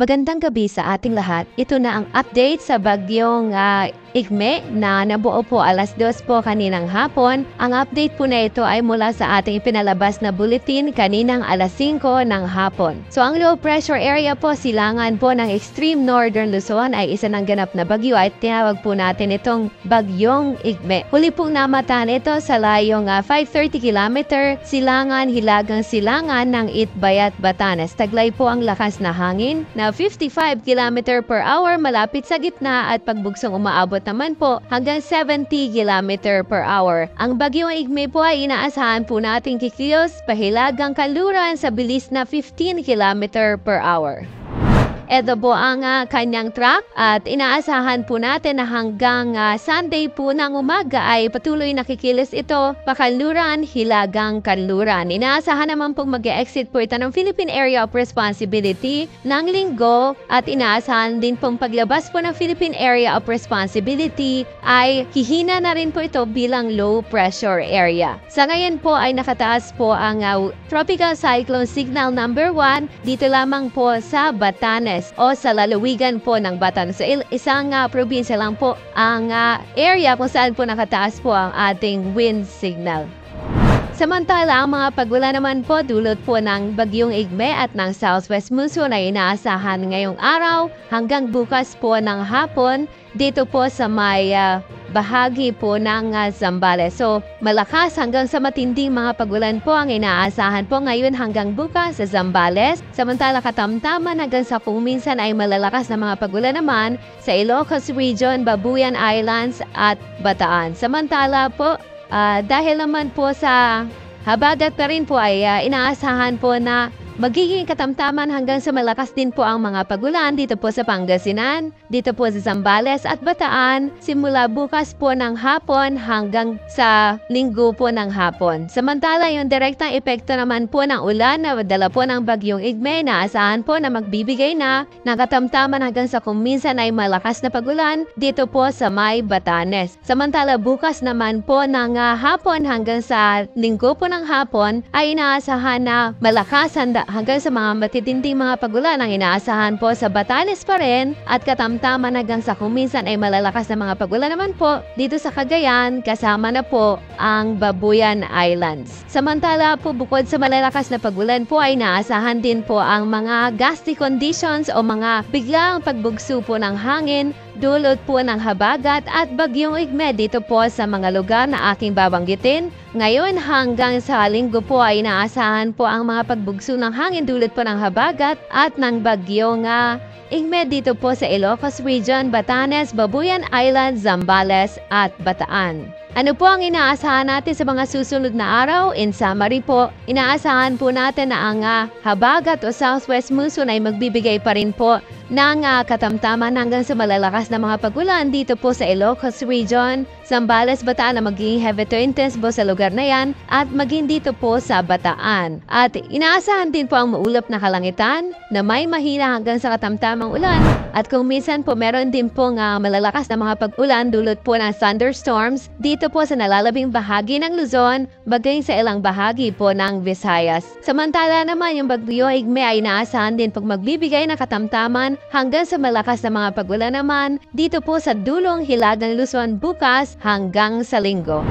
Magandang gabi sa ating lahat. Ito na ang update sa bagyong Igme na nabuo po alas 2 po kaninang hapon. Ang update po na ito ay mula sa ating ipinalabas na bulletin kaninang alas 5 ng hapon. So ang low pressure area po, silangan po ng extreme northern Luzon ay isa ng ganap na bagyo at tinawag po natin itong bagyong Igme. Huli pong namataan ito sa layong 530 km silangan, hilagang silangan ng Itbayat, Batanes. Taglay po ang lakas na hangin na 55 km per hour malapit sa gitna at pagbugsong umaabot naman po hanggang 70 km per hour. Ang bagyong Igme po ay inaasahan po nating kikilos pahilagang kanluran sa bilis na 15 km per hour. Ito po ang kanyang track at inaasahan po natin na hanggang Sunday po ng umaga ay patuloy nakikilos ito pakanluran, hilagang kanluran. Inaasahan naman pong mag-exit po ito ng Philippine Area of Responsibility ng Linggo at inaasahan din pong paglabas po ng Philippine Area of Responsibility ay hihina na rin po ito bilang low pressure area. Sa ngayon po ay nakataas po ang Tropical Cyclone Signal number 1 dito lamang po sa Batanes o sa lalawigan po ng Batanes. So, isang probinsya lang po ang area kung saan po nakataas po ang ating wind signal. Samantala, ang mga pagwala naman po dulot po ng bagyong Igme at ng southwest monsoon ay inaasahan ngayong araw hanggang bukas po ng hapon dito po sa may bahagi po ng Zambales. So, malakas hanggang sa matinding mga pagulan po ang inaasahan po ngayon hanggang bukas sa Zambales. Samantala, katamtaman hanggang sa kung minsan ay malalakas na mga pagulan naman sa Ilocos Region, Babuyan Islands at Bataan. Samantala po, dahil naman po sa habagat pa rin po ay inaasahan po na magiging katamtaman hanggang sa malakas din po ang mga pagulan dito po sa Pangasinan, dito po sa Zambales at Bataan simula bukas po ng hapon hanggang sa linggo po ng hapon. Samantala, yung direktang epekto naman po ng ulan na dala po ng bagyong Igme na asahan po na magbibigay na ng katamtaman hanggang sa kung minsan ay malakas na pagulan dito po sa may Batanes. Samantala, bukas naman po ng hapon hanggang sa linggo po ng hapon ay inaasahan na malakas hanggang sa mga matitinding mga pagulan ang inaasahan po sa Batanes pa rin at katamtaman hanggang sa kung minsan ay malalakas na mga pagulan naman po dito sa Cagayan kasama na po ang Babuyan Islands. Samantala po, bukod sa malalakas na pagulan po ay inaasahan din po ang mga gusty conditions o mga biglang pagbugso po ng hangin dulot po ng habagat at bagyong Igme dito po sa mga lugar na aking babanggitin. Ngayon hanggang sa linggo po ay inaasahan po ang mga pagbugso ng hangin dulot po ng habagat at ng bagyong Igme dito po sa Ilocos Region, Batanes, Babuyan Islands, Zambales at Bataan. Ano po ang inaasahan natin sa mga susunod na araw? In summary po, inaasahan po natin na ang habagat o southwest monsoon ay magbibigay pa rin po ng katamtaman hanggang sa malalakas na mga pagulan dito po sa Ilocos Region, Zambales, Bataan na magiging heavy to intense po sa lugar na yan at maging dito po sa Bataan. At inaasahan din po ang maulap na kalangitan na may mahina hanggang sa katamtamang ulan at kung minsan po meron din po malalakas na mga pag-ulan dulot po ng thunderstorms dito po sa nalalabing bahagi ng Luzon, bagay sa ilang bahagi po ng Visayas. Samantala naman yung bagyo Igme ay inaasahan din pag magbibigay ng katamtaman hanggang sa malakas na mga pagulan naman dito po sa dulong hilagang Luzon bukas hanggang sa linggo.